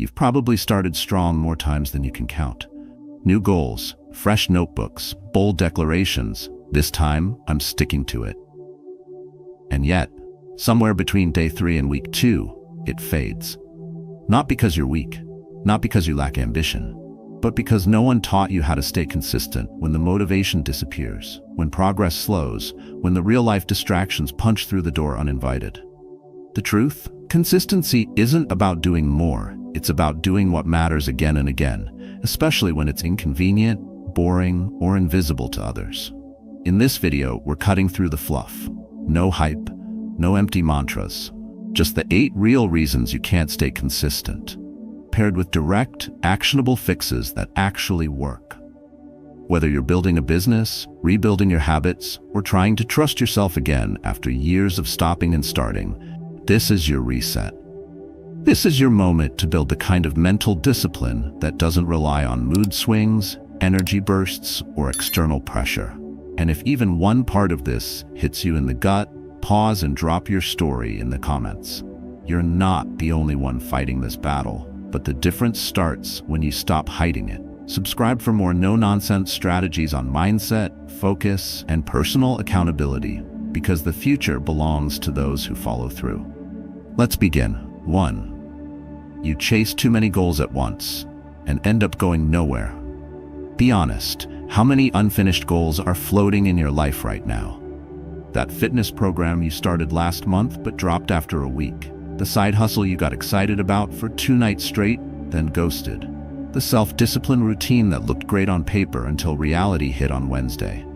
You've probably started strong more times than you can count. New goals, fresh notebooks, bold declarations. This time, I'm sticking to it. And yet, somewhere between day 3 and week 2, it fades. Not because you're weak, not because you lack ambition, but because no one taught you how to stay consistent when the motivation disappears, when progress slows, when the real-life distractions punch through the door uninvited. The truth? Consistency isn't about doing more. It's about doing what matters again and again, especially when it's inconvenient, boring, or invisible to others. In this video, we're cutting through the fluff. No hype, no empty mantras. Just the 8 real reasons you can't stay consistent, paired with direct, actionable fixes that actually work. Whether you're building a business, rebuilding your habits, or trying to trust yourself again after years of stopping and starting, this is your reset. This is your moment to build the kind of mental discipline that doesn't rely on mood swings, energy bursts, or external pressure. And if even one part of this hits you in the gut, pause and drop your story in the comments. You're not the only one fighting this battle, but the difference starts when you stop hiding it. Subscribe for more no-nonsense strategies on mindset, focus, and personal accountability, because the future belongs to those who follow through. Let's begin. 1. You chase too many goals at once and end up going nowhere. Be honest, how many unfinished goals are floating in your life right now? That fitness program you started last month but dropped after a week. The side hustle you got excited about for 2 nights straight, then ghosted. The self-discipline routine that looked great on paper until reality hit on Wednesday.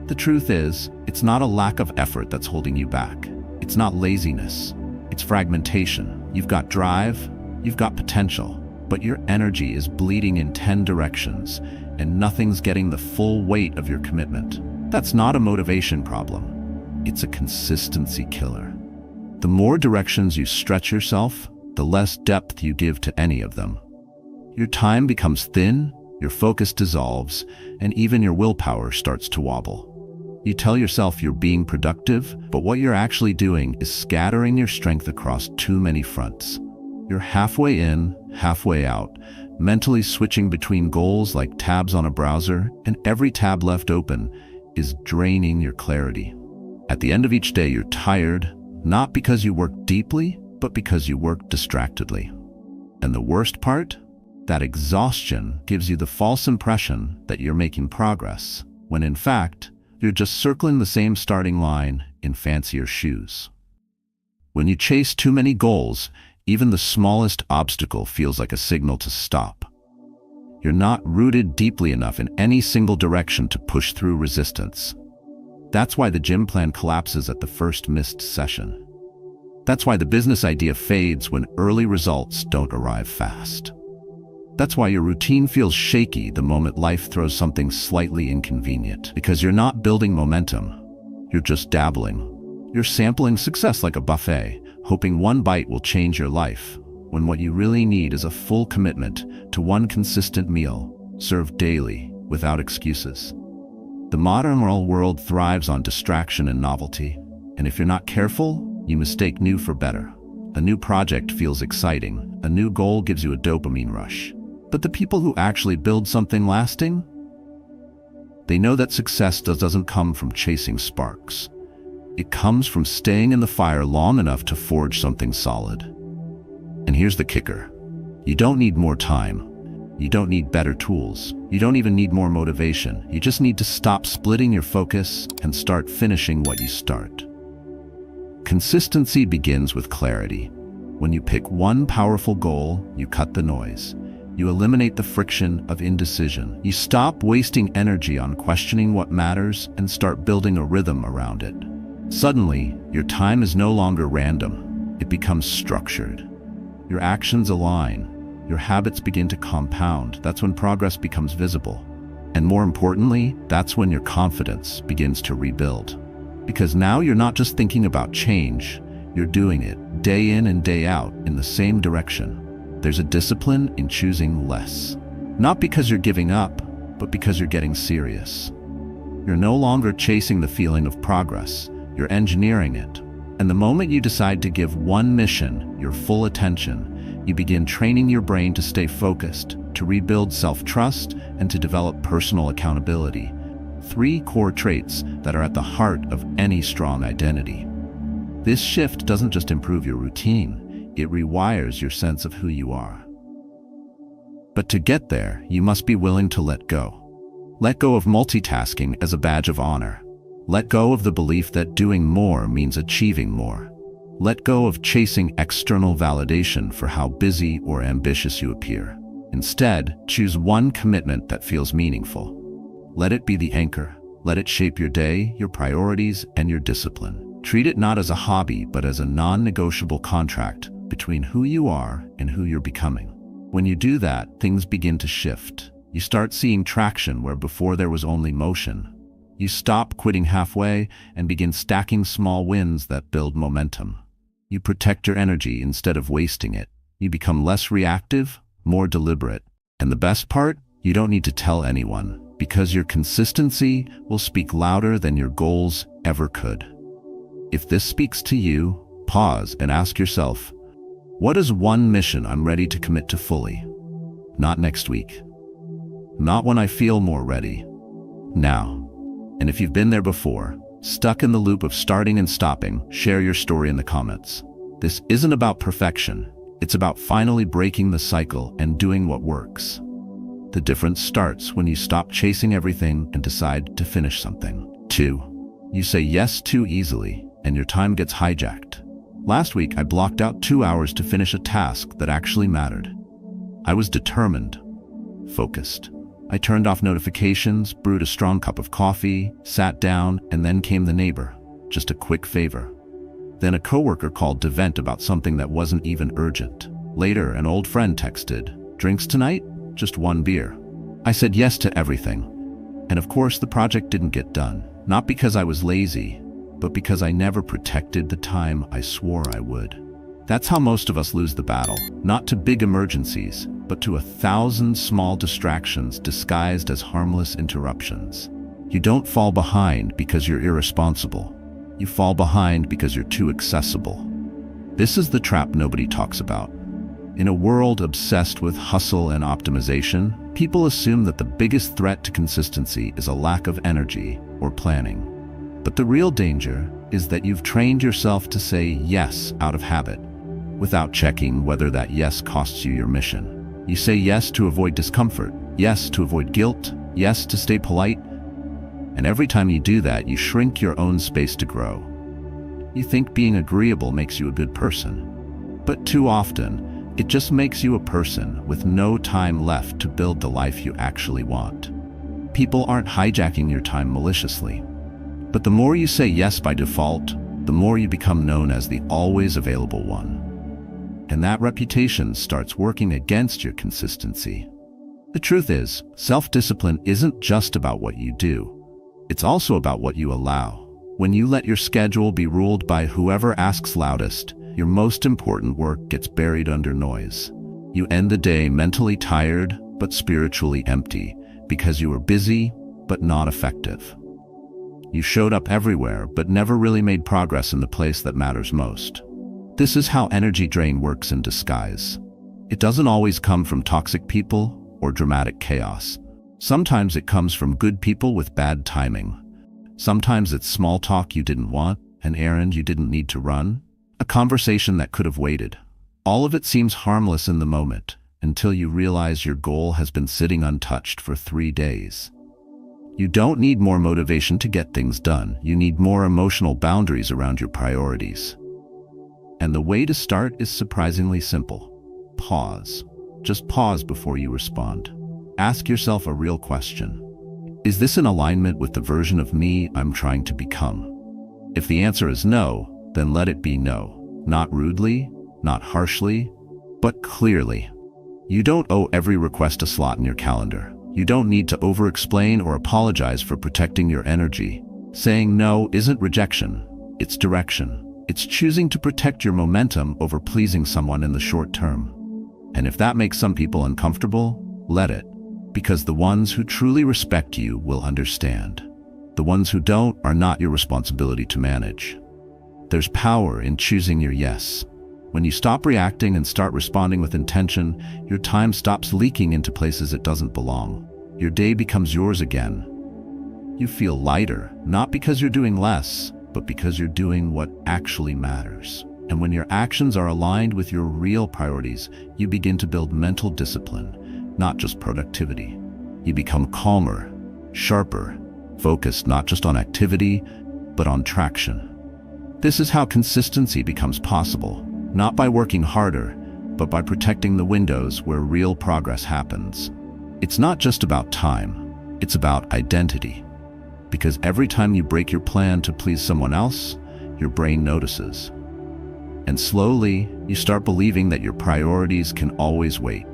The truth is, it's not a lack of effort that's holding you back. It's not laziness. It's fragmentation. You've got drive, you've got potential, but your energy is bleeding in 10 directions, and nothing's getting the full weight of your commitment. That's not a motivation problem. It's a consistency killer. The more directions you stretch yourself, the less depth you give to any of them. Your time becomes thin, your focus dissolves, and even your willpower starts to wobble. You tell yourself you're being productive, but what you're actually doing is scattering your strength across too many fronts. You're halfway in, halfway out, mentally switching between goals like tabs on a browser, and every tab left open is draining your clarity. At the end of each day, you're tired, not because you worked deeply, but because you worked distractedly. And the worst part? That exhaustion gives you the false impression that you're making progress, when in fact, you're just circling the same starting line in fancier shoes. When you chase too many goals, even the smallest obstacle feels like a signal to stop. You're not rooted deeply enough in any single direction to push through resistance. That's why the gym plan collapses at the first missed session. That's why the business idea fades when early results don't arrive fast. That's why your routine feels shaky the moment life throws something slightly inconvenient. Because you're not building momentum. You're just dabbling. You're sampling success like a buffet, hoping one bite will change your life, when what you really need is a full commitment to one consistent meal, served daily, without excuses. The modern world thrives on distraction and novelty, and if you're not careful, you mistake new for better. A new project feels exciting, a new goal gives you a dopamine rush. But the people who actually build something lasting, they know that success doesn't come from chasing sparks. It comes from staying in the fire long enough to forge something solid. And here's the kicker. You don't need more time. You don't need better tools. You don't even need more motivation. You just need to stop splitting your focus and start finishing what you start. Consistency begins with clarity. When you pick one powerful goal, you cut the noise. You eliminate the friction of indecision. You stop wasting energy on questioning what matters and start building a rhythm around it. Suddenly, your time is no longer random. It becomes structured. Your actions align. Your habits begin to compound. That's when progress becomes visible. And more importantly, that's when your confidence begins to rebuild. Because now you're not just thinking about change, you're doing it day in and day out in the same direction. There's a discipline in choosing less. Not because you're giving up, but because you're getting serious. You're no longer chasing the feeling of progress, you're engineering it. And the moment you decide to give one mission your full attention, You begin training your brain to stay focused, to rebuild self-trust, and to develop personal accountability. 3 core traits that are at the heart of any strong identity. This shift doesn't just improve your routine, it rewires your sense of who you are. But to get there, you must be willing to let go. Let go of multitasking as a badge of honor. Let go of the belief that doing more means achieving more. Let go of chasing external validation for how busy or ambitious you appear. Instead, choose one commitment that feels meaningful. Let it be the anchor. Let it shape your day, your priorities, and your discipline. Treat it not as a hobby, but as a non-negotiable contract between who you are and who you're becoming. When you do that, things begin to shift. You start seeing traction where before there was only motion. You stop quitting halfway and begin stacking small wins that build momentum. You protect your energy instead of wasting it. You become less reactive, more deliberate. And the best part? You don't need to tell anyone, because your consistency will speak louder than your goals ever could. If this speaks to you, pause and ask yourself, what is one mission I'm ready to commit to fully? Not next week. Not when I feel more ready. Now. And if you've been there before, stuck in the loop of starting and stopping, share your story in the comments. This isn't about perfection. It's about finally breaking the cycle and doing what works. The difference starts when you stop chasing everything and decide to finish something. 2. You say yes too easily, and your time gets hijacked. Last week, I blocked out 2 hours to finish a task that actually mattered. I was determined, focused. I turned off notifications, brewed a strong cup of coffee, sat down, and then came the neighbor. Just a quick favor. Then a coworker called to vent about something that wasn't even urgent. Later, an old friend texted, "Drinks tonight? Just 1 beer." I said yes to everything. And of course, the project didn't get done. Not because I was lazy, but because I never protected the time I swore I would. That's how most of us lose the battle. Not to big emergencies, but to 1,000 small distractions disguised as harmless interruptions. You don't fall behind because you're irresponsible. You fall behind because you're too accessible. This is the trap nobody talks about. In a world obsessed with hustle and optimization, people assume that the biggest threat to consistency is a lack of energy or planning. But the real danger is that you've trained yourself to say yes out of habit, without checking whether that yes costs you your mission. You say yes to avoid discomfort, yes to avoid guilt, yes to stay polite, and every time you do that, you shrink your own space to grow. You think being agreeable makes you a good person, but too often, it just makes you a person with no time left to build the life you actually want. People aren't hijacking your time maliciously, but the more you say yes by default, the more you become known as the always available one. And that reputation starts working against your consistency. The truth is, self-discipline isn't just about what you do. It's also about what you allow. When you let your schedule be ruled by whoever asks loudest, your most important work gets buried under noise. You end the day mentally tired, but spiritually empty, because you were busy, but not effective. You showed up everywhere, but never really made progress in the place that matters most. This is how energy drain works in disguise. It doesn't always come from toxic people or dramatic chaos. Sometimes it comes from good people with bad timing. Sometimes it's small talk you didn't want, an errand you didn't need to run, a conversation that could have waited. All of it seems harmless in the moment, until you realize your goal has been sitting untouched for 3 days. You don't need more motivation to get things done. You need more emotional boundaries around your priorities. And the way to start is surprisingly simple. Pause. Just pause before you respond. Ask yourself a real question. Is this in alignment with the version of me I'm trying to become? If the answer is no, then let it be no. Not rudely, not harshly, but clearly. You don't owe every request a slot in your calendar. You don't need to over-explain or apologize for protecting your energy. Saying no isn't rejection, it's direction. It's choosing to protect your momentum over pleasing someone in the short term. And if that makes some people uncomfortable, let it. Because the ones who truly respect you will understand. The ones who don't are not your responsibility to manage. There's power in choosing your yes. When you stop reacting and start responding with intention, your time stops leaking into places it doesn't belong. Your day becomes yours again. You feel lighter, not because you're doing less, but because you're doing what actually matters. And when your actions are aligned with your real priorities, you begin to build mental discipline, not just productivity. You become calmer, sharper, focused not just on activity, but on traction. This is how consistency becomes possible, not by working harder, but by protecting the windows where real progress happens. It's not just about time, it's about identity. Because every time you break your plan to please someone else, your brain notices. And slowly, you start believing that your priorities can always wait,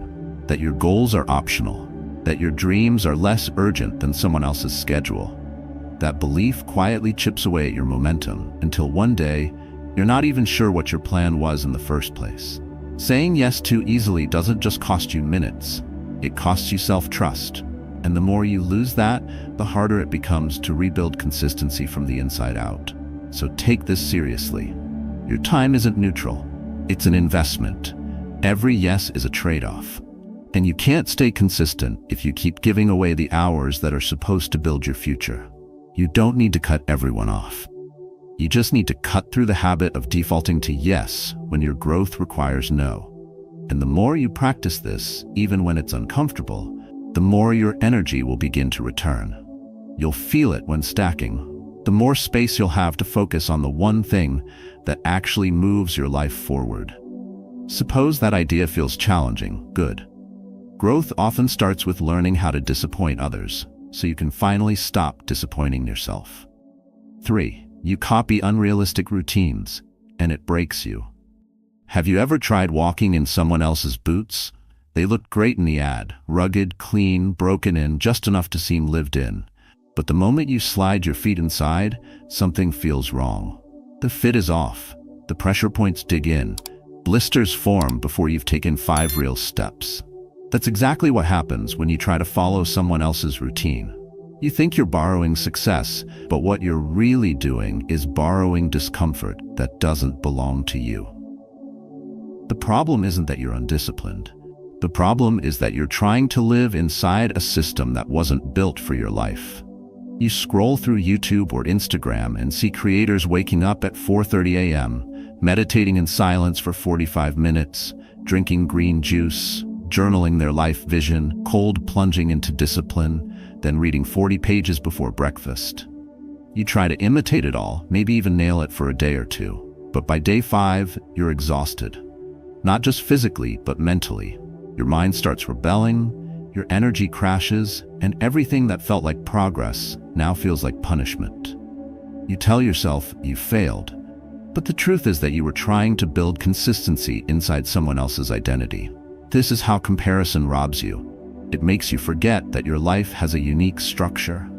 that your goals are optional, that your dreams are less urgent than someone else's schedule. That belief quietly chips away at your momentum until one day, you're not even sure what your plan was in the first place. Saying yes too easily doesn't just cost you minutes, it costs you self-trust. And the more you lose that, the harder it becomes to rebuild consistency from the inside out. So take this seriously. Your time isn't neutral, it's an investment. Every yes is a trade-off. And you can't stay consistent if you keep giving away the hours that are supposed to build your future. You don't need to cut everyone off. You just need to cut through the habit of defaulting to yes when your growth requires no. And the more you practice this, even when it's uncomfortable, the more your energy will begin to return. You'll feel it when stacking. The more space you'll have to focus on the one thing that actually moves your life forward. Suppose that idea feels challenging. Good. Growth often starts with learning how to disappoint others, so you can finally stop disappointing yourself. 3. You copy unrealistic routines, and it breaks you. Have you ever tried walking in someone else's boots? They look great in the ad, rugged, clean, broken in, just enough to seem lived in. But the moment you slide your feet inside, something feels wrong. The fit is off, the pressure points dig in, blisters form before you've taken 5 real steps. That's exactly what happens when you try to follow someone else's routine. You think you're borrowing success, but what you're really doing is borrowing discomfort that doesn't belong to you. The problem isn't that you're undisciplined. The problem is that you're trying to live inside a system that wasn't built for your life. You scroll through YouTube or Instagram and see creators waking up at 4:30 a.m., meditating in silence for 45 minutes, drinking green juice, journaling their life vision, cold plunging into discipline, then reading 40 pages before breakfast. You try to imitate it all, maybe even nail it for a day or two. But by day 5, you're exhausted. Not just physically, but mentally. Your mind starts rebelling, your energy crashes, and everything that felt like progress now feels like punishment. You tell yourself you failed, but the truth is that you were trying to build consistency inside someone else's identity. This is how comparison robs you. It makes you forget that your life has a unique structure.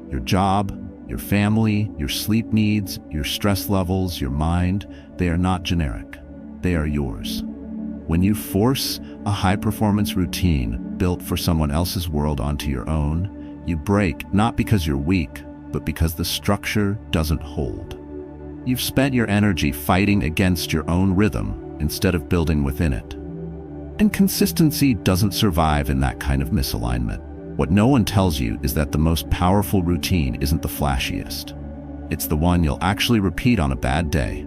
Your job, your family, your sleep needs, your stress levels, your mind, they are not generic. They are yours. When you force a high-performance routine built for someone else's world onto your own, you break not because you're weak, but because the structure doesn't hold. You've spent your energy fighting against your own rhythm instead of building within it. And consistency doesn't survive in that kind of misalignment. What no one tells you is that the most powerful routine isn't the flashiest. It's the one you'll actually repeat on a bad day.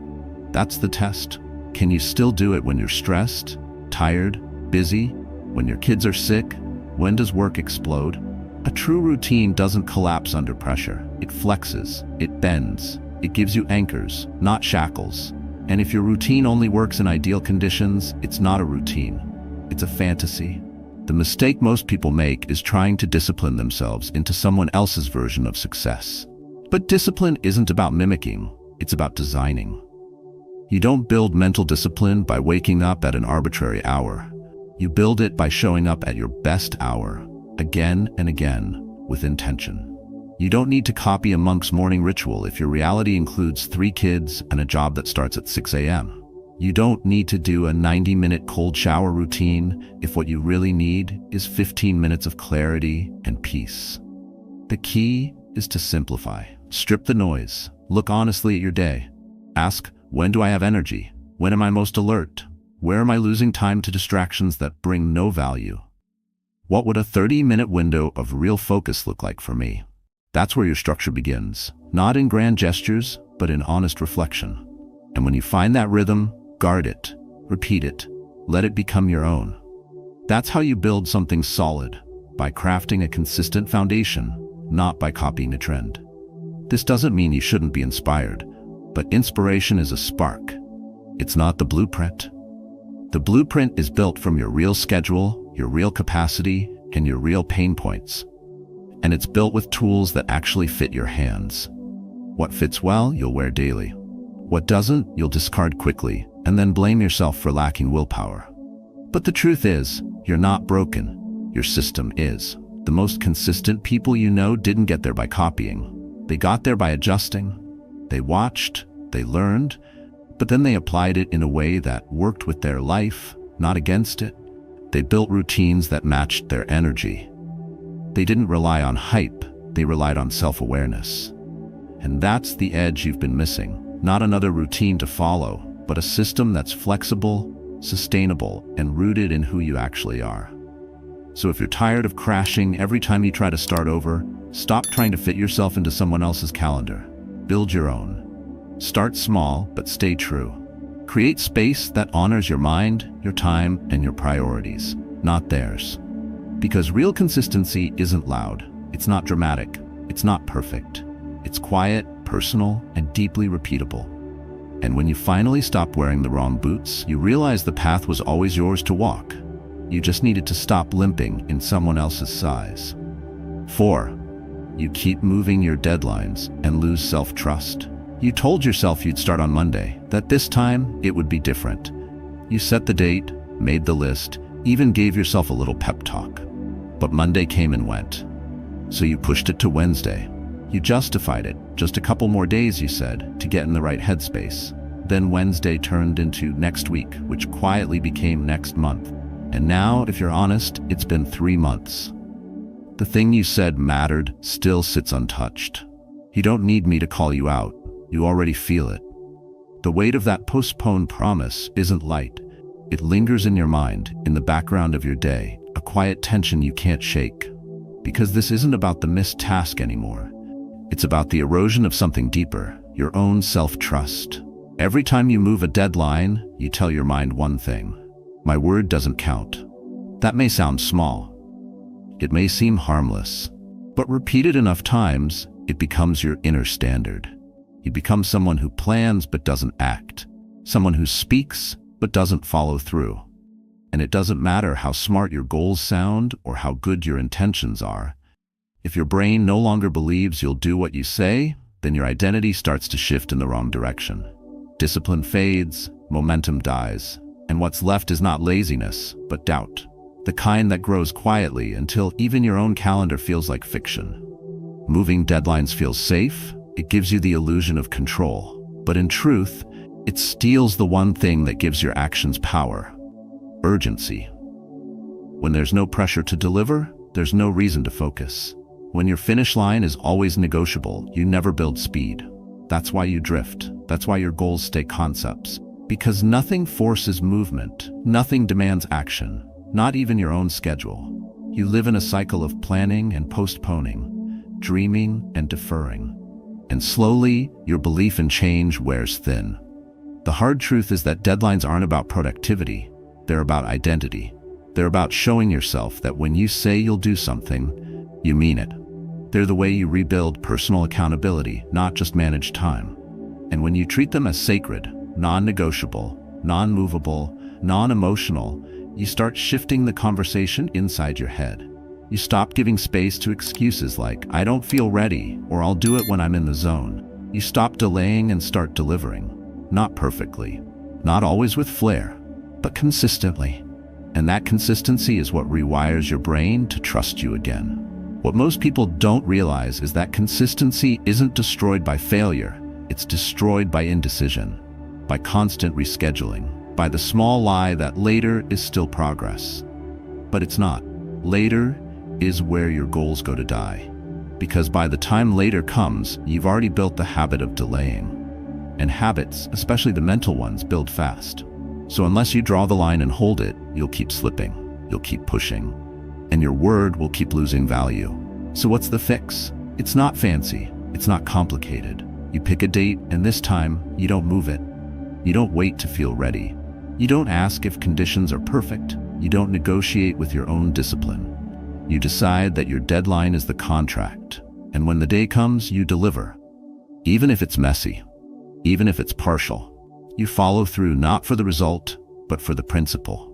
That's the test. Can you still do it when you're stressed, tired, busy, when your kids are sick? When does work explode? A true routine doesn't collapse under pressure. It flexes, it bends, it gives you anchors, not shackles. And if your routine only works in ideal conditions, it's not a routine. It's a fantasy. The mistake most people make is trying to discipline themselves into someone else's version of success. But discipline isn't about mimicking, it's about designing. You don't build mental discipline by waking up at an arbitrary hour. You build it by showing up at your best hour, again and again, with intention. You don't need to copy a monk's morning ritual if your reality includes 3 kids and a job that starts at 6 a.m. You don't need to do a 90-minute cold shower routine if what you really need is 15 minutes of clarity and peace. The key is to simplify. Strip the noise. Look honestly at your day. Ask, when do I have energy? When am I most alert? Where am I losing time to distractions that bring no value? What would a 30-minute window of real focus look like for me? That's where your structure begins, not in grand gestures, but in honest reflection. And when you find that rhythm, guard it, repeat it, let it become your own. That's how you build something solid, by crafting a consistent foundation, not by copying a trend. This doesn't mean you shouldn't be inspired, but inspiration is a spark. It's not the blueprint. The blueprint is built from your real schedule, your real capacity, and your real pain points. And it's built with tools that actually fit your hands. What fits well, you'll wear daily. What doesn't, you'll discard quickly, and then blame yourself for lacking willpower. But the truth is, you're not broken. Your system is. The most consistent people you know didn't get there by copying. They got there by adjusting. They watched, they learned, but then they applied it in a way that worked with their life, not against it. They built routines that matched their energy. They didn't rely on hype, they relied on self-awareness. And that's the edge you've been missing. Not another routine to follow, but a system that's flexible, sustainable, and rooted in who you actually are. So if you're tired of crashing every time you try to start over, stop trying to fit yourself into someone else's calendar. Build your own. Start small, but stay true. Create space that honors your mind, your time, and your priorities, not theirs. Because real consistency isn't loud. It's not dramatic. It's not perfect. It's quiet, personal, and deeply repeatable. And when you finally stop wearing the wrong boots, you realize the path was always yours to walk. You just needed to stop limping in someone else's size. 4. You keep moving your deadlines and lose self-trust. You told yourself you'd start on Monday, that this time it would be different. You set the date, made the list, even gave yourself a little pep talk. But Monday came and went. So you pushed it to Wednesday. You justified it, just a couple more days, you said, to get in the right headspace. Then Wednesday turned into next week, which quietly became next month. And now, if you're honest, it's been 3 months. The thing you said mattered still sits untouched. You don't need me to call you out. You already feel it. The weight of that postponed promise isn't light. It lingers in your mind, in the background of your day, a quiet tension you can't shake. Because this isn't about the missed task anymore. It's about the erosion of something deeper, your own self-trust. Every time you move a deadline, you tell your mind one thing: my word doesn't count. That may sound small. It may seem harmless. But repeated enough times, it becomes your inner standard. You become someone who plans but doesn't act. Someone who speaks but doesn't follow through. And it doesn't matter how smart your goals sound or how good your intentions are. If your brain no longer believes you'll do what you say, then your identity starts to shift in the wrong direction. Discipline fades, momentum dies, and what's left is not laziness, but doubt. The kind that grows quietly until even your own calendar feels like fiction. Moving deadlines feels safe. It gives you the illusion of control. But in truth, it steals the one thing that gives your actions power: urgency. When there's no pressure to deliver, there's no reason to focus. When your finish line is always negotiable, you never build speed. That's why you drift. That's why your goals stay concepts. Because nothing forces movement. Nothing demands action. Not even your own schedule. You live in a cycle of planning and postponing, dreaming and deferring. And slowly, your belief in change wears thin. The hard truth is that deadlines aren't about productivity. They're about identity. They're about showing yourself that when you say you'll do something, you mean it. They're the way you rebuild personal accountability, not just manage time. And when you treat them as sacred, non-negotiable, non-movable, non-emotional, you start shifting the conversation inside your head. You stop giving space to excuses like, "I don't feel ready," or "I'll do it when I'm in the zone." You stop delaying and start delivering. Not perfectly, not always with flair, but consistently. And that consistency is what rewires your brain to trust you again. What most people don't realize is that consistency isn't destroyed by failure. It's destroyed by indecision, by constant rescheduling, by the small lie that later is still progress. But it's not. Later is where your goals go to die. Because by the time later comes, you've already built the habit of delaying. And habits, especially the mental ones, build fast. So unless you draw the line and hold it, you'll keep slipping, you'll keep pushing, and your word will keep losing value. So what's the fix? It's not fancy, it's not complicated. You pick a date, and this time, you don't move it. You don't wait to feel ready. You don't ask if conditions are perfect. You don't negotiate with your own discipline. You decide that your deadline is the contract, and when the day comes, you deliver. Even if it's messy, even if it's partial, you follow through not for the result, but for the principle.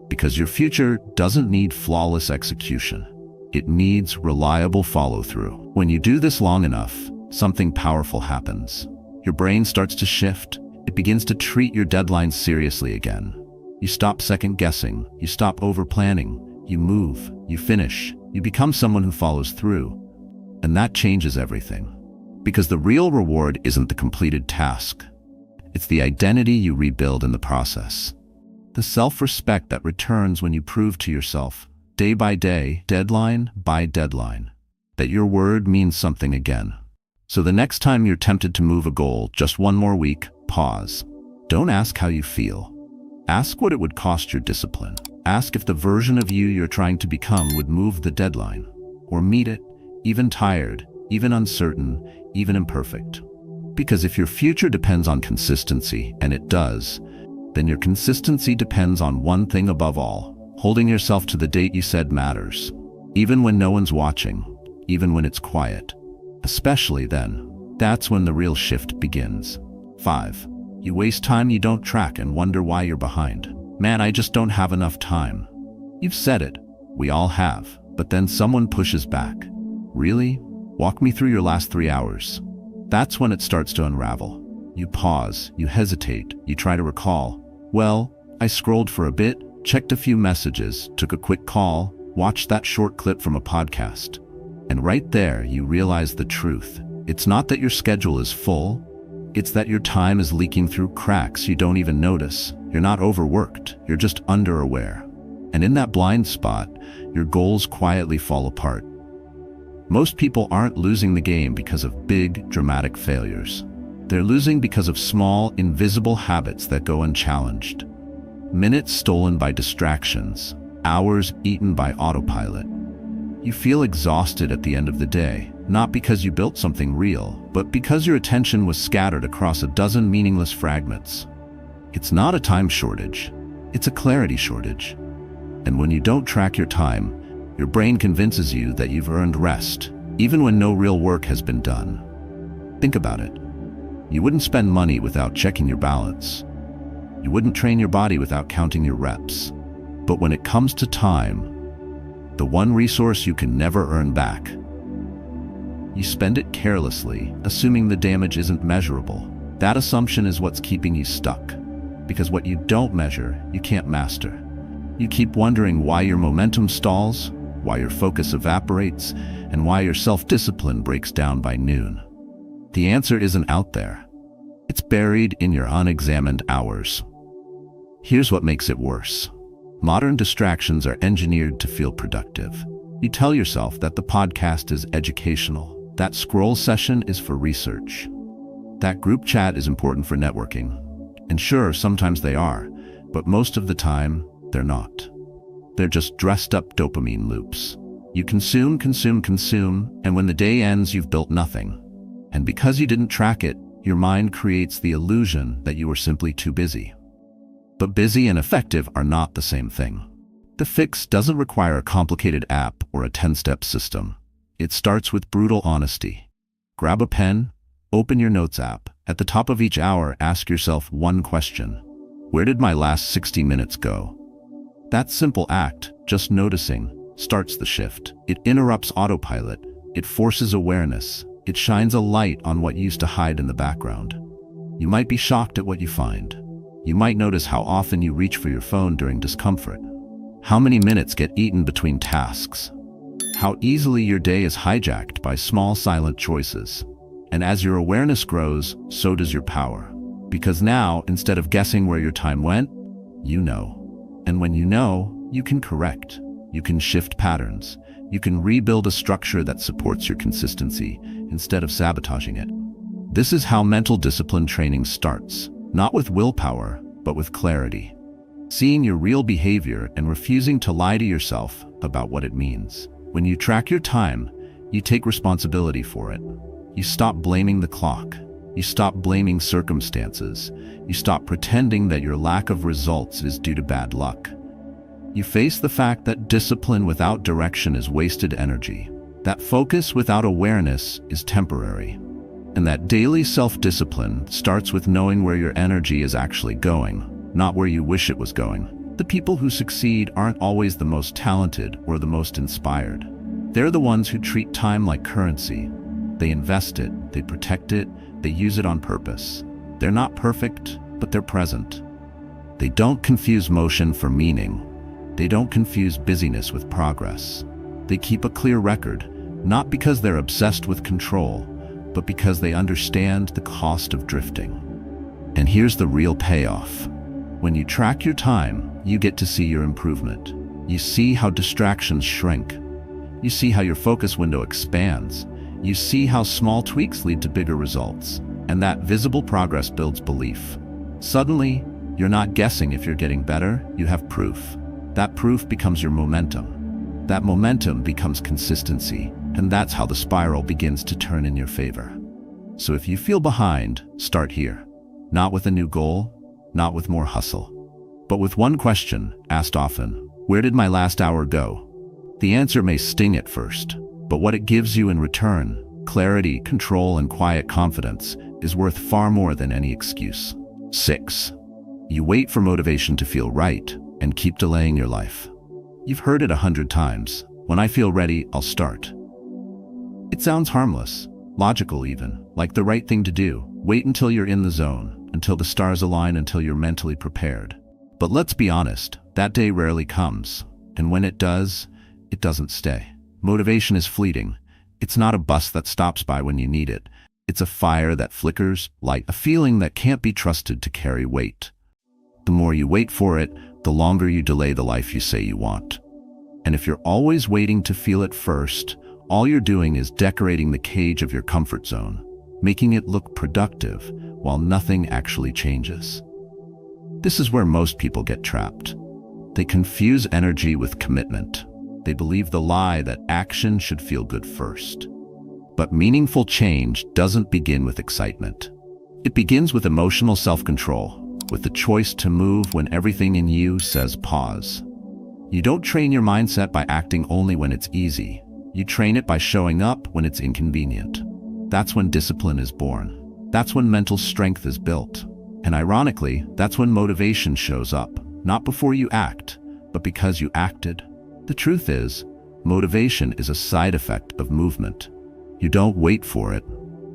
Because your future doesn't need flawless execution. It needs reliable follow-through. When you do this long enough, something powerful happens. Your brain starts to shift. It begins to treat your deadlines seriously again. You stop second-guessing. You stop over-planning. You move. You finish. You become someone who follows through. And that changes everything. Because the real reward isn't the completed task. It's the identity you rebuild in the process. The self-respect that returns when you prove to yourself, day by day, deadline by deadline, that your word means something again. So the next time you're tempted to move a goal just one more week, pause. Don't ask how you feel. Ask what it would cost your discipline. Ask if the version of you you're trying to become would move the deadline, or meet it, even tired, even uncertain, even imperfect. Because if your future depends on consistency, and it does, then your consistency depends on one thing above all: holding yourself to the date you said matters. Even when no one's watching, even when it's quiet. Especially then, that's when the real shift begins. 5. You waste time you don't track and wonder why you're behind. Man, I just don't have enough time. You've said it. We all have. But then someone pushes back. Really? Walk me through your last 3 hours. That's when it starts to unravel. You pause, you hesitate, you try to recall. Well, I scrolled for a bit, checked a few messages, took a quick call, watched that short clip from a podcast. And right there, you realize the truth. It's not that your schedule is full. It's that your time is leaking through cracks you don't even notice. You're not overworked, you're just underaware. And in that blind spot, your goals quietly fall apart. Most people aren't losing the game because of big, dramatic failures. They're losing because of small, invisible habits that go unchallenged. Minutes stolen by distractions, hours eaten by autopilot. You feel exhausted at the end of the day, not because you built something real, but because your attention was scattered across a dozen meaningless fragments. It's not a time shortage, it's a clarity shortage. And when you don't track your time, your brain convinces you that you've earned rest, even when no real work has been done. Think about it. You wouldn't spend money without checking your balance. You wouldn't train your body without counting your reps. But when it comes to time, the one resource you can never earn back, you spend it carelessly, assuming the damage isn't measurable. That assumption is what's keeping you stuck. Because what you don't measure, you can't master. You keep wondering why your momentum stalls, why your focus evaporates, and why your self-discipline breaks down by noon. The answer isn't out there. It's buried in your unexamined hours. Here's what makes it worse. Modern distractions are engineered to feel productive. You tell yourself that the podcast is educational, that scroll session is for research, that group chat is important for networking. And sure, sometimes they are, but most of the time, they're not. They're just dressed-up dopamine loops. You consume, and when the day ends, you've built nothing. And because you didn't track it, your mind creates the illusion that you were simply too busy. But busy and effective are not the same thing. The fix doesn't require a complicated app or a 10-step system. It starts with brutal honesty. Grab a pen, open your Notes app. At the top of each hour, ask yourself one question. Where did my last 60 minutes go? That simple act, just noticing, starts the shift. It interrupts autopilot. It forces awareness. It shines a light on what used to hide in the background. You might be shocked at what you find. You might notice how often you reach for your phone during discomfort. How many minutes get eaten between tasks. How easily your day is hijacked by small silent choices. And as your awareness grows, so does your power. Because now, instead of guessing where your time went, you know. And when you know, you can correct. You can shift patterns. You can rebuild a structure that supports your consistency instead of sabotaging it. This is how mental discipline training starts, not with willpower, but with clarity. Seeing your real behavior and refusing to lie to yourself about what it means. When you track your time, you take responsibility for it. You stop blaming the clock. You stop blaming circumstances. You stop pretending that your lack of results is due to bad luck. You face the fact that discipline without direction is wasted energy, that focus without awareness is temporary, and that daily self-discipline starts with knowing where your energy is actually going, not where you wish it was going. The people who succeed aren't always the most talented or the most inspired. They're the ones who treat time like currency. They invest it, they protect it, they use it on purpose. They're not perfect, but they're present. They don't confuse motion for meaning. They don't confuse busyness with progress. They keep a clear record, not because they're obsessed with control, but because they understand the cost of drifting. And here's the real payoff. When you track your time, you get to see your improvement. You see how distractions shrink. You see how your focus window expands. You see how small tweaks lead to bigger results. And that visible progress builds belief. Suddenly, you're not guessing if you're getting better, you have proof. That proof becomes your momentum. That momentum becomes consistency, and that's how the spiral begins to turn in your favor. So if you feel behind, start here. Not with a new goal, not with more hustle, but with one question asked often: where did my last hour go? The answer may sting at first, but what it gives you in return, clarity, control, and quiet confidence, is worth far more than any excuse. 6. You wait for motivation to feel right and keep delaying your life. You've heard it 100 times. When I feel ready, I'll start. It sounds harmless, logical even, like the right thing to do. Wait until you're in the zone, until the stars align, until you're mentally prepared. But let's be honest, that day rarely comes. And when it does, it doesn't stay. Motivation is fleeting. It's not a bus that stops by when you need it. It's a fire that flickers, like a feeling that can't be trusted to carry weight. The more you wait for it, the longer you delay the life you say you want. And if you're always waiting to feel it first, all you're doing is decorating the cage of your comfort zone, making it look productive while nothing actually changes. This is where most people get trapped. They confuse energy with commitment. They believe the lie that action should feel good first. But meaningful change doesn't begin with excitement. It begins with emotional self-control, with the choice to move when everything in you says pause. You don't train your mindset by acting only when it's easy. You train it by showing up when it's inconvenient. That's when discipline is born. That's when mental strength is built. And ironically, that's when motivation shows up, not before you act, but because you acted. The truth is, motivation is a side effect of movement. You don't wait for it,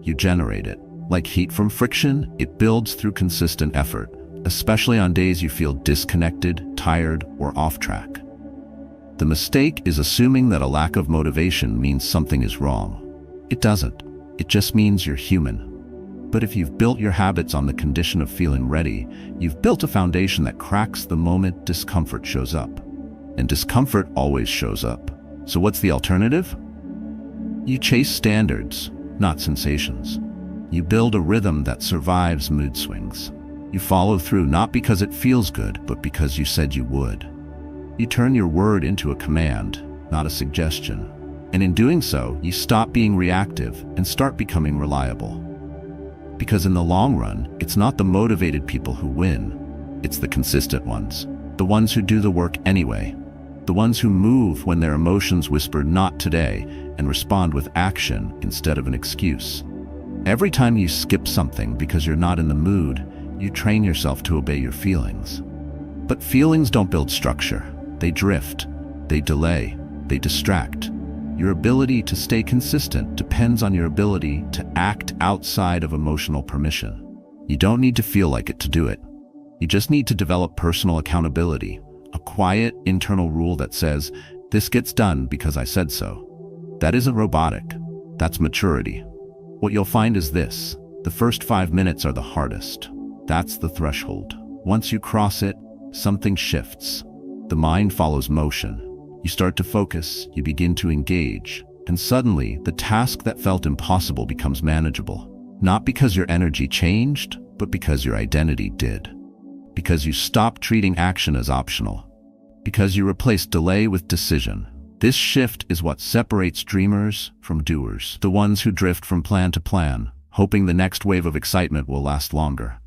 you generate it. Like heat from friction, it builds through consistent effort, especially on days you feel disconnected, tired, or off track. The mistake is assuming that a lack of motivation means something is wrong. It doesn't. It just means you're human. But if you've built your habits on the condition of feeling ready, you've built a foundation that cracks the moment discomfort shows up. And discomfort always shows up. So what's the alternative? You chase standards, not sensations. You build a rhythm that survives mood swings. You follow through not because it feels good, but because you said you would. You turn your word into a command, not a suggestion. And in doing so, you stop being reactive and start becoming reliable. Because in the long run, it's not the motivated people who win. It's the consistent ones. The ones who do the work anyway. The ones who move when their emotions whisper "not today" and respond with action instead of an excuse. Every time you skip something because you're not in the mood, you train yourself to obey your feelings. But feelings don't build structure. They drift, they delay, they distract. Your ability to stay consistent depends on your ability to act outside of emotional permission. You don't need to feel like it to do it. You just need to develop personal accountability, a quiet internal rule that says, "This gets done because I said so." That isn't robotic. That's maturity. What you'll find is this: the first 5 minutes are the hardest. That's the threshold. Once you cross it, something shifts. The mind follows motion. You start to focus, you begin to engage, and suddenly the task that felt impossible becomes manageable. Not because your energy changed, but because your identity did. Because you stopped treating action as optional. Because you replaced delay with decision. This shift is what separates dreamers from doers, the ones who drift from plan to plan, hoping the next wave of excitement will last longer,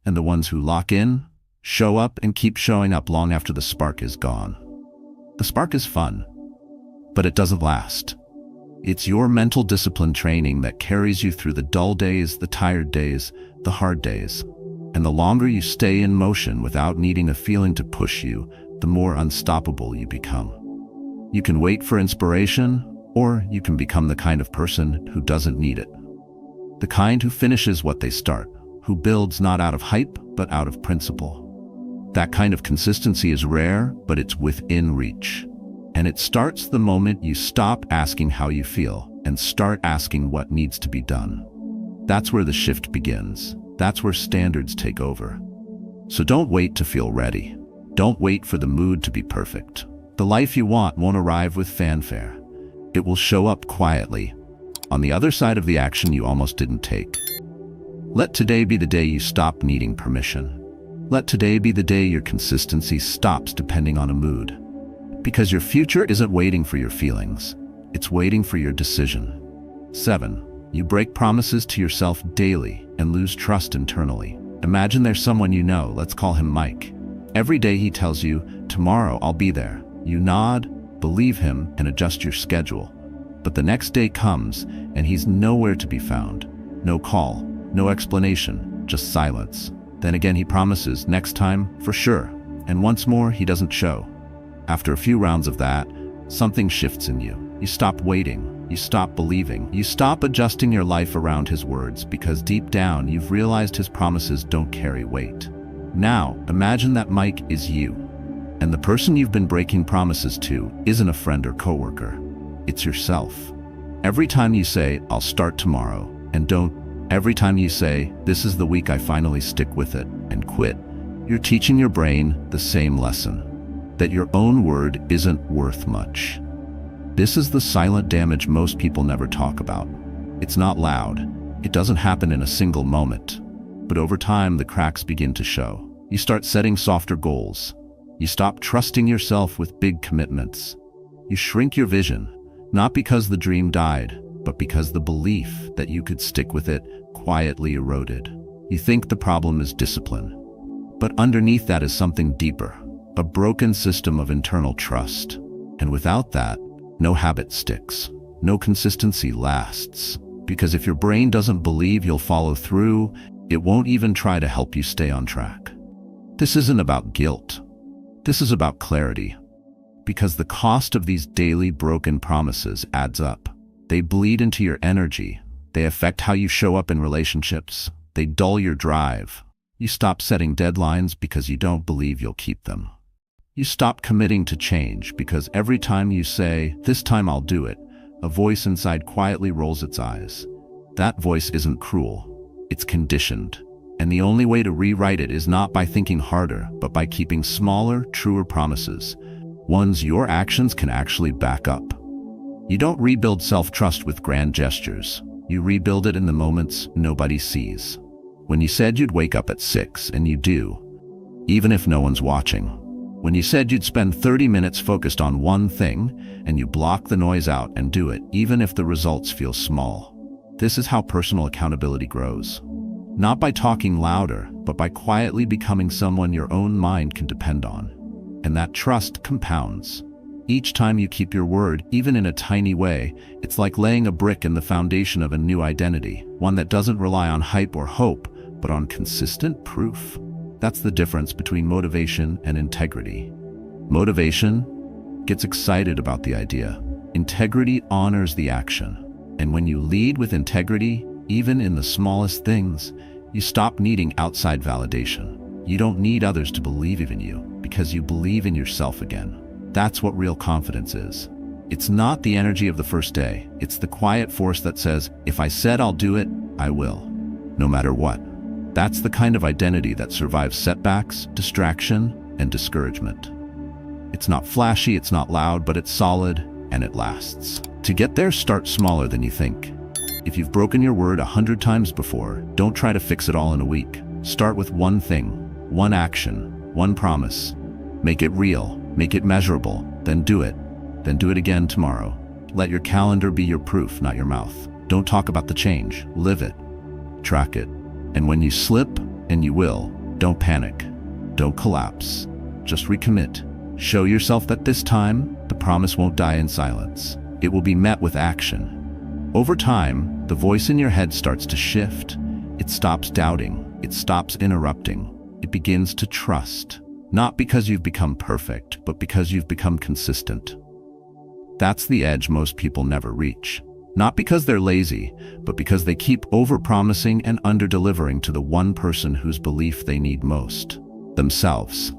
and the ones who lock in, show up, and keep showing up long after the spark is gone. The spark is fun, but it doesn't last. It's your mental discipline training that carries you through the dull days, the tired days, the hard days. And the longer you stay in motion without needing a feeling to push you, the more unstoppable you become. You can wait for inspiration, or you can become the kind of person who doesn't need it. The kind who finishes what they start, who builds not out of hype, but out of principle. That kind of consistency is rare, but it's within reach. And it starts the moment you stop asking how you feel and start asking what needs to be done. That's where the shift begins. That's where standards take over. So don't wait to feel ready. Don't wait for the mood to be perfect. The life you want won't arrive with fanfare. It will show up quietly, on the other side of the action you almost didn't take. Let today be the day you stop needing permission. Let today be the day your consistency stops depending on a mood. Because your future isn't waiting for your feelings. It's waiting for your decision. 7. You break promises to yourself daily and lose trust internally. Imagine there's someone you know, let's call him Mike. Every day he tells you, tomorrow I'll be there. You nod, believe him, and adjust your schedule. But the next day comes, and he's nowhere to be found. No call, no explanation, just silence. Then again he promises, next time, for sure. And once more, he doesn't show. After a few rounds of that, something shifts in you. You stop waiting. You stop believing. You stop adjusting your life around his words because deep down you've realized his promises don't carry weight. Now, imagine that Mike is you, and the person you've been breaking promises to isn't a friend or coworker. It's yourself. Every time you say, I'll start tomorrow, and don't, every time you say, this is the week I finally stick with it, and quit, you're teaching your brain the same lesson. That your own word isn't worth much. This is the silent damage most people never talk about. It's not loud. It doesn't happen in a single moment. But over time, the cracks begin to show. You start setting softer goals. You stop trusting yourself with big commitments. You shrink your vision, not because the dream died, but because the belief that you could stick with it quietly eroded. You think the problem is discipline. But underneath that is something deeper. A broken system of internal trust. And without that, no habit sticks. No consistency lasts. Because if your brain doesn't believe you'll follow through, it won't even try to help you stay on track. This isn't about guilt. This is about clarity. Because the cost of these daily broken promises adds up. They bleed into your energy. They affect how you show up in relationships. They dull your drive. You stop setting deadlines because you don't believe you'll keep them. You stop committing to change because every time you say, this time I'll do it, a voice inside quietly rolls its eyes. That voice isn't cruel. It's conditioned. And the only way to rewrite it is not by thinking harder, but by keeping smaller, truer promises, ones your actions can actually back up. You don't rebuild self-trust with grand gestures. You rebuild it in the moments nobody sees. When you said you'd wake up at 6 and you do, even if no one's watching. When you said you'd spend 30 minutes focused on one thing and you block the noise out and do it, even if the results feel small. This is how personal accountability grows. Not by talking louder, but by quietly becoming someone your own mind can depend on. And that trust compounds. Each time you keep your word, even in a tiny way, it's like laying a brick in the foundation of a new identity, one that doesn't rely on hype or hope, but on consistent proof. That's the difference between motivation and integrity. Motivation gets excited about the idea. Integrity honors the action. And when you lead with integrity, even in the smallest things, you stop needing outside validation. You don't need others to believe in you because you believe in yourself again. That's what real confidence is. It's not the energy of the first day. It's the quiet force that says, if I said I'll do it, I will, no matter what. That's the kind of identity that survives setbacks, distraction, and discouragement. It's not flashy, it's not loud, but it's solid, and it lasts. To get there, start smaller than you think. If you've broken your word 100 times before, don't try to fix it all in a week. Start with one thing, one action, one promise. Make it real, make it measurable, then do it. Then do it again tomorrow. Let your calendar be your proof, not your mouth. Don't talk about the change, live it. Track it. And when you slip, and you will, don't panic. Don't collapse. Just recommit. Show yourself that this time, the promise won't die in silence. It will be met with action. Over time, the voice in your head starts to shift. It stops doubting. It stops interrupting. It begins to trust. Not because you've become perfect, but because you've become consistent. That's the edge most people never reach. Not because they're lazy, but because they keep over-promising and under-delivering to the one person whose belief they need most, themselves.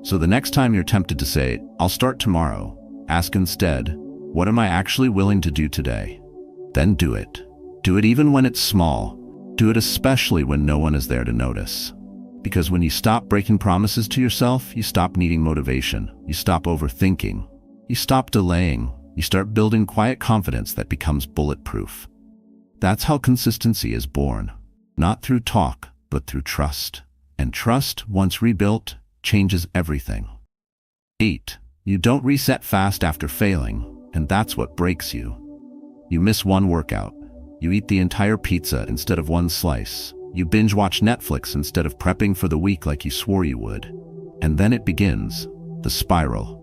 So the next time you're tempted to say, "I'll start tomorrow," ask instead, "What am I actually willing to do today?" Then do it. Do it even when it's small. Do it especially when no one is there to notice. Because when you stop breaking promises to yourself, you stop needing motivation. You stop overthinking. You stop delaying. You start building quiet confidence that becomes bulletproof. That's how consistency is born. Not through talk, but through trust. And trust, once rebuilt, changes everything. 8. You don't reset fast after failing, and that's what breaks you. You miss one workout. You eat the entire pizza instead of one slice. You binge watch Netflix instead of prepping for the week like you swore you would. And then it begins, the spiral.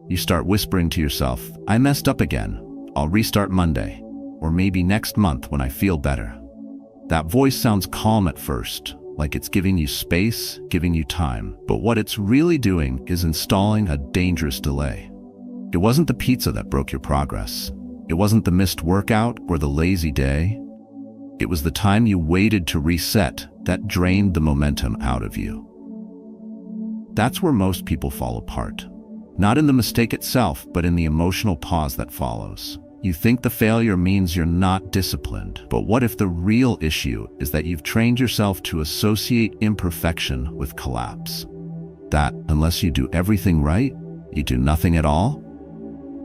You start whispering to yourself, "I messed up again. I'll restart Monday. Or maybe next month when I feel better." That voice sounds calm at first, like it's giving you space, giving you time. But what it's really doing is installing a dangerous delay. It wasn't the pizza that broke your progress. It wasn't the missed workout or the lazy day. It was the time you waited to reset that drained the momentum out of you. That's where most people fall apart. Not in the mistake itself, but in the emotional pause that follows. You think the failure means you're not disciplined, but what if the real issue is that you've trained yourself to associate imperfection with collapse? That, unless you do everything right, you do nothing at all?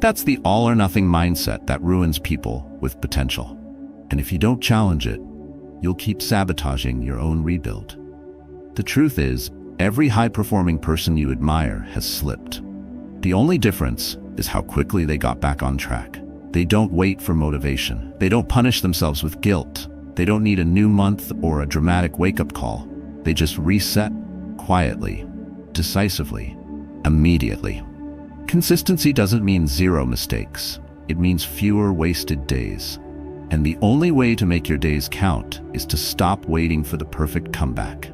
That's the all-or-nothing mindset that ruins people with potential. And if you don't challenge it, you'll keep sabotaging your own rebuild. The truth is, every high-performing person you admire has slipped. The only difference is how quickly they got back on track. They don't wait for motivation. They don't punish themselves with guilt. They don't need a new month or a dramatic wake-up call. They just reset quietly, decisively, immediately. Consistency doesn't mean zero mistakes. It means fewer wasted days. And the only way to make your days count is to stop waiting for the perfect comeback.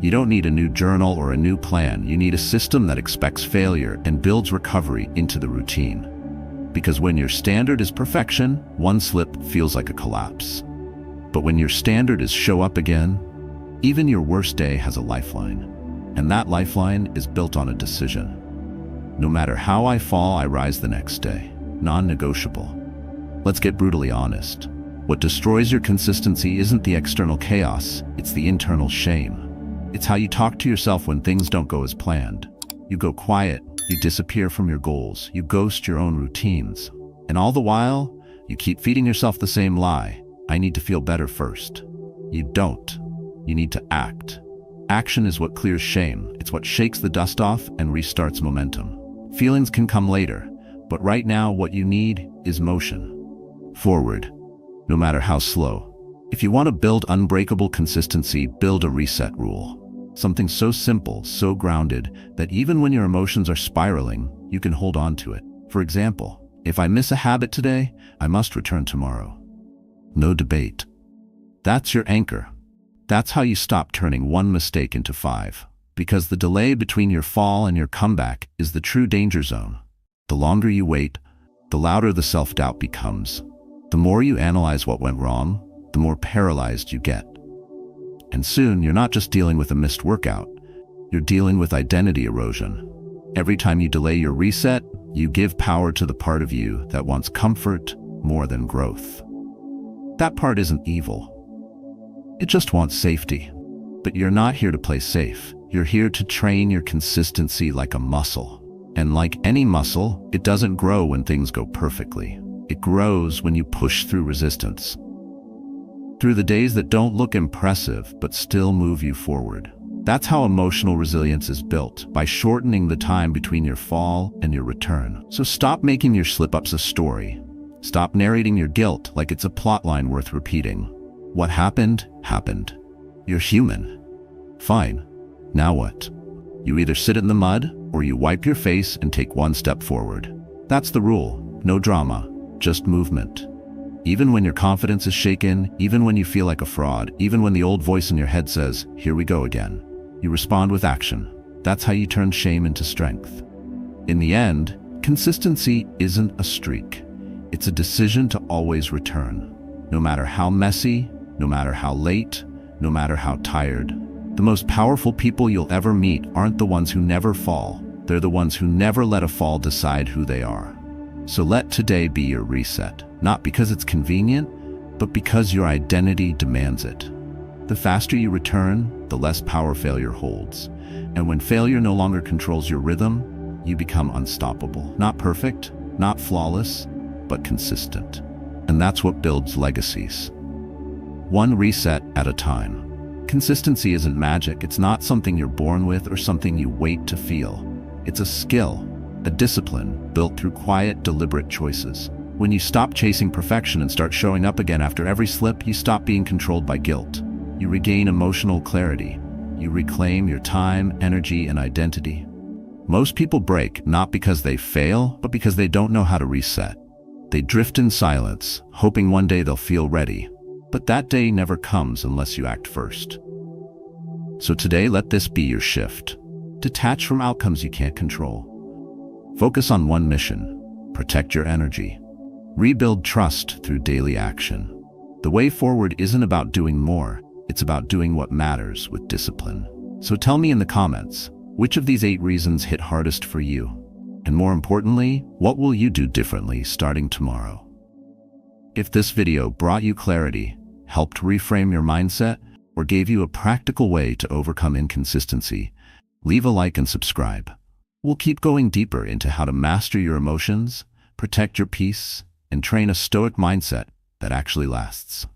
You don't need a new journal or a new plan. You need a system that expects failure and builds recovery into the routine. Because when your standard is perfection, one slip feels like a collapse. But when your standard is show up again, even your worst day has a lifeline. And that lifeline is built on a decision. No matter how I fall, I rise the next day. Non-negotiable. Let's get brutally honest. What destroys your consistency isn't the external chaos, it's the internal shame. It's how you talk to yourself when things don't go as planned. You go quiet, you disappear from your goals, you ghost your own routines. And all the while, you keep feeding yourself the same lie. I need to feel better first. You don't. You need to act. Action is what clears shame. It's what shakes the dust off and restarts momentum. Feelings can come later, but right now what you need is motion. Forward, no matter how slow. If you want to build unbreakable consistency, build a reset rule. Something so simple, so grounded, that even when your emotions are spiraling, you can hold on to it. For example, if I miss a habit today, I must return tomorrow. No debate. That's your anchor. That's how you stop turning one mistake into 5. Because the delay between your fall and your comeback is the true danger zone. The longer you wait, the louder the self-doubt becomes. The more you analyze what went wrong, the more paralyzed you get. And soon, you're not just dealing with a missed workout, you're dealing with identity erosion. Every time you delay your reset, you give power to the part of you that wants comfort more than growth. That part isn't evil. It just wants safety. But you're not here to play safe. You're here to train your consistency like a muscle. And like any muscle, it doesn't grow when things go perfectly. It grows when you push through resistance. through the days that don't look impressive but still move you forward. That's how emotional resilience is built, by shortening the time between your fall and your return. So stop making your slip-ups a story. Stop narrating your guilt like it's a plotline worth repeating. What happened, happened. You're human. Fine. Now what? You either sit in the mud or you wipe your face and take one step forward. That's the rule. No drama, just movement. Even when your confidence is shaken, even when you feel like a fraud, even when the old voice in your head says, "Here we go again," you respond with action. That's how you turn shame into strength. In the end, consistency isn't a streak. It's a decision to always return. No matter how messy, no matter how late, no matter how tired. The most powerful people you'll ever meet aren't the ones who never fall. They're the ones who never let a fall decide who they are. So let today be your reset. Not because it's convenient, but because your identity demands it. The faster you return, the less power failure holds. And when failure no longer controls your rhythm, you become unstoppable. Not perfect, not flawless, but consistent. And that's what builds legacies. One reset at a time. Consistency isn't magic. It's not something you're born with or something you wait to feel. It's a skill, a discipline built through quiet, deliberate choices. When you stop chasing perfection and start showing up again after every slip, you stop being controlled by guilt. You regain emotional clarity. You reclaim your time, energy, and identity. Most people break not because they fail, but because they don't know how to reset. They drift in silence, hoping one day they'll feel ready. But that day never comes unless you act first. So today, let this be your shift. Detach from outcomes you can't control. Focus on one mission: protect your energy. Rebuild trust through daily action. The way forward isn't about doing more, it's about doing what matters with discipline. So tell me in the comments, which of these 8 reasons hit hardest for you? And more importantly, what will you do differently starting tomorrow? If this video brought you clarity, helped reframe your mindset, or gave you a practical way to overcome inconsistency, leave a like and subscribe. We'll keep going deeper into how to master your emotions, protect your peace, and train a stoic mindset that actually lasts.